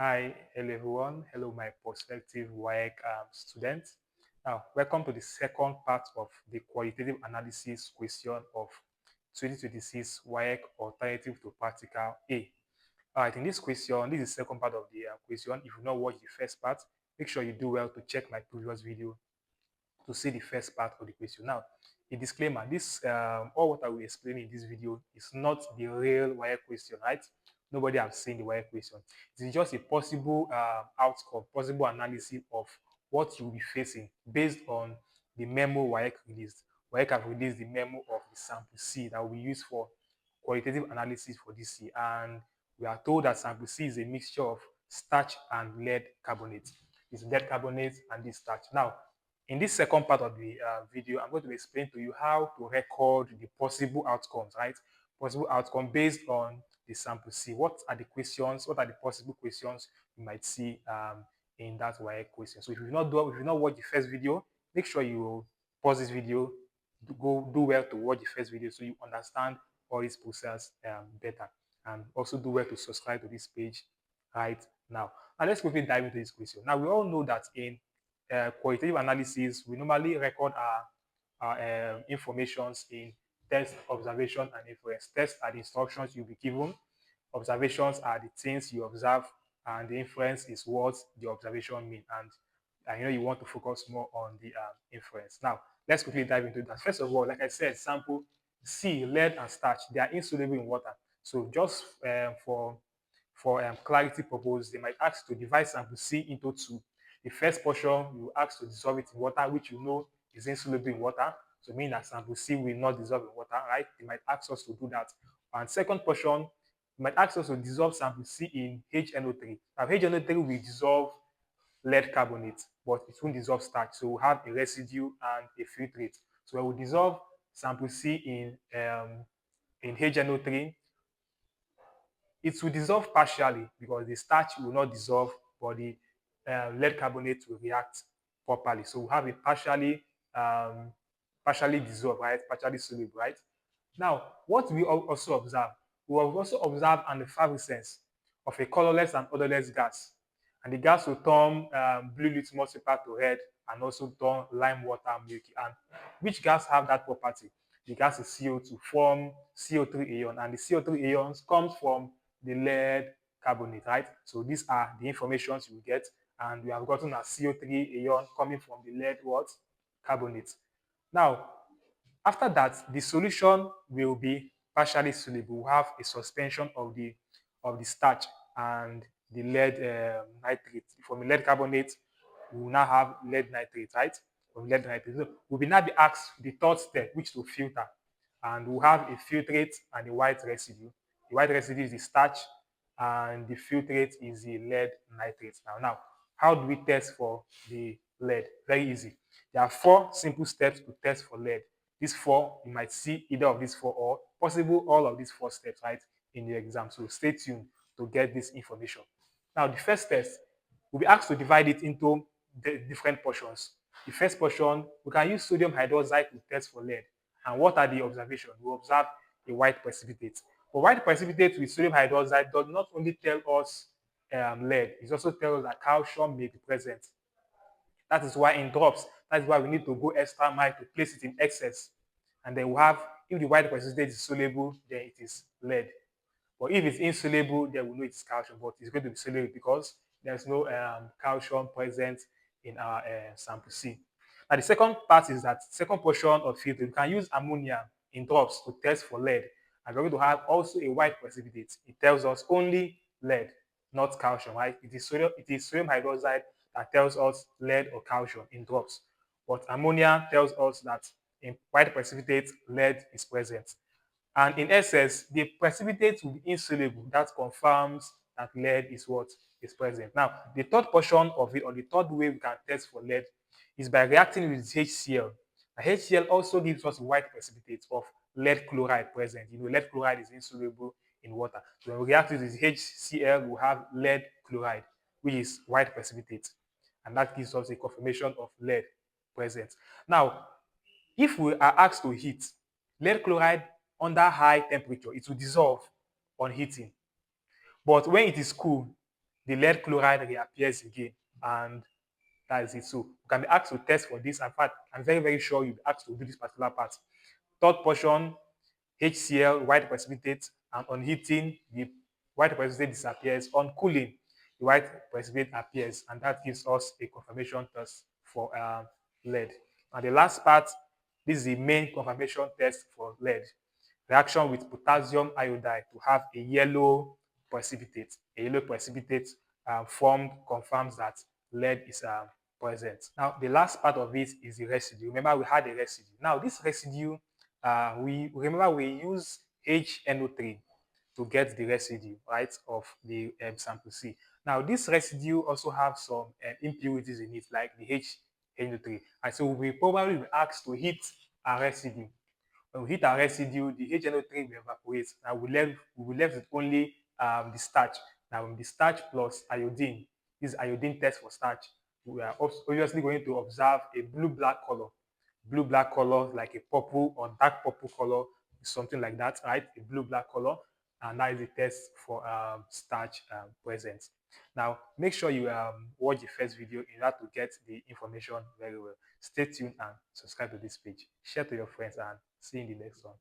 Hi, hello everyone. Hello, my prospective WAEC students. Now, welcome to the second part of the qualitative analysis question of 2026 WAEC Alternative to Practical A. All right, in this question, this is the second part of the question. If you not watch the first part, make sure you do well to check my previous video to see the first part of the question. Now, a disclaimer, this all what I will explain in this video is not the real wire question, right? Nobody has seen the wire question. It is just a possible outcome, possible analysis of what you will be facing based on the memo WIEC released. WIEC have released the memo of the sample C that will be used for qualitative analysis for this year. And we are told that sample C is a mixture of starch and lead carbonate. It's lead carbonate and this starch. Now, in this second part of the video, I'm going to explain to you how to record the possible outcomes, right? Possible outcome based on the sample C. What are the questions? What are the possible questions you might see in that WIEC question? So if you've not watched the first video, make sure you pause this video, do well to watch the first video so you understand all this process better, and also do well to subscribe to this page right now. And let's quickly dive into this question. Now we all know that in qualitative analysis, we normally record our informations in test, observation, and inference. Tests are the instructions you'll be given. Observations are the things you observe, and the inference is what the observation means. And you want to focus more on the inference. Now, let's quickly dive into that. First of all, like I said, sample C, lead and starch, they are insoluble in water. So just for clarity purpose, they might ask to divide sample C into two. The first portion, you ask to dissolve it in water, which you know is insoluble in water. So meaning that sample C will not dissolve in water, right? They might ask us to do that. And second portion, you might ask us to dissolve sample C in HNO3. Now, HNO3 will dissolve lead carbonate, but it won't dissolve starch. So we'll have a residue and a filtrate. So when we dissolve sample C in HNO3, it will dissolve partially because the starch will not dissolve, but the lead carbonate will react properly. So we have a partially dissolved, right? Partially soluble, right? Now, what we also observe, we have also observed an effervescence of a colorless and odorless gas. And the gas will turn blue litmus paper to red and also turn lime water milky. And which gas have that property? The gas is CO2, form CO3 ion. And the CO3 ions comes from the lead carbonate, right? So these are the informations you get. And we have gotten a CO3 ion coming from the lead what? Carbonate. Now, after that, the solution will be partially soluble. We have a suspension of the starch and the lead nitrate. From the lead carbonate, we will now have lead nitrate, right? From lead nitrate. So we will now be asked the third step, which to filter. And we'll have a filtrate and a white residue. The white residue is the starch, and the filtrate is the lead nitrate. Now, how do we test for the lead? Very easy. There are four simple steps to test for lead. These four, you might see either of these four or possible all of these four steps, right, in the exam. So stay tuned to get this information. Now, the first test, we'll be asked to divide it into the different portions. The first portion, we can use sodium hydroxide to test for lead. And what are the observations? We observe a white precipitate. But white precipitate with sodium hydroxide does not only tell us lead, it also tells us that calcium may be present. That is why in drops, that is why we need to go extra mile to place it in excess. And then we have, if the white precipitate is soluble, then it is lead. But if it's insoluble, then we know it's calcium, but it's going to be soluble because there's no calcium present in our sample C. Now, the second part is that second portion of filter, you can use ammonia in drops to test for lead. And we're going to have also a white precipitate. It tells us only lead, not calcium, right? It is sodium hydroxide that tells us lead or calcium in drops. But ammonia tells us that in white precipitate, lead is present. And in essence, the precipitate will be insoluble. That confirms that lead is what is present. Now, the third portion of it, or the third way we can test for lead, is by reacting with HCl. Now, HCl also gives us white precipitate of lead chloride present. Lead chloride is insoluble in water. So when we react with HCl, we have lead chloride, which is white precipitate. And that gives us a confirmation of lead present. Now, if we are asked to heat lead chloride under high temperature, it will dissolve on heating. But when it is cool, the lead chloride reappears again, and that is it. So you can be asked to test for this. In fact, I'm very, very sure you'll be asked to do this particular part. Third portion, HCl, white precipitate, and on heating, the white precipitate disappears. On cooling, the white precipitate appears, and that gives us a confirmation test for lead. And the last part, this is the main confirmation test for lead. Reaction with potassium iodide to have a yellow precipitate. A yellow precipitate formed confirms that lead is present. Now, the last part of it is the residue. Remember, we had a residue. Now, this residue, we use HNO3 to get the residue, right, of the sample C. Now, this residue also have some impurities in it, like the HNO3. And so we probably be asked to heat a residue. When we heat our residue, the HNO3 will evaporate. Now we will left with only the starch. Now the starch plus iodine, this iodine test for starch, we are obviously going to observe a blue-black color. Blue-black color, like a purple or dark purple color, something like that, right? A blue-black color. And that is the test for starch presence. Now, make sure you watch the first video in order to get the information very well. Stay tuned and subscribe to this page. Share to your friends and see you in the next one.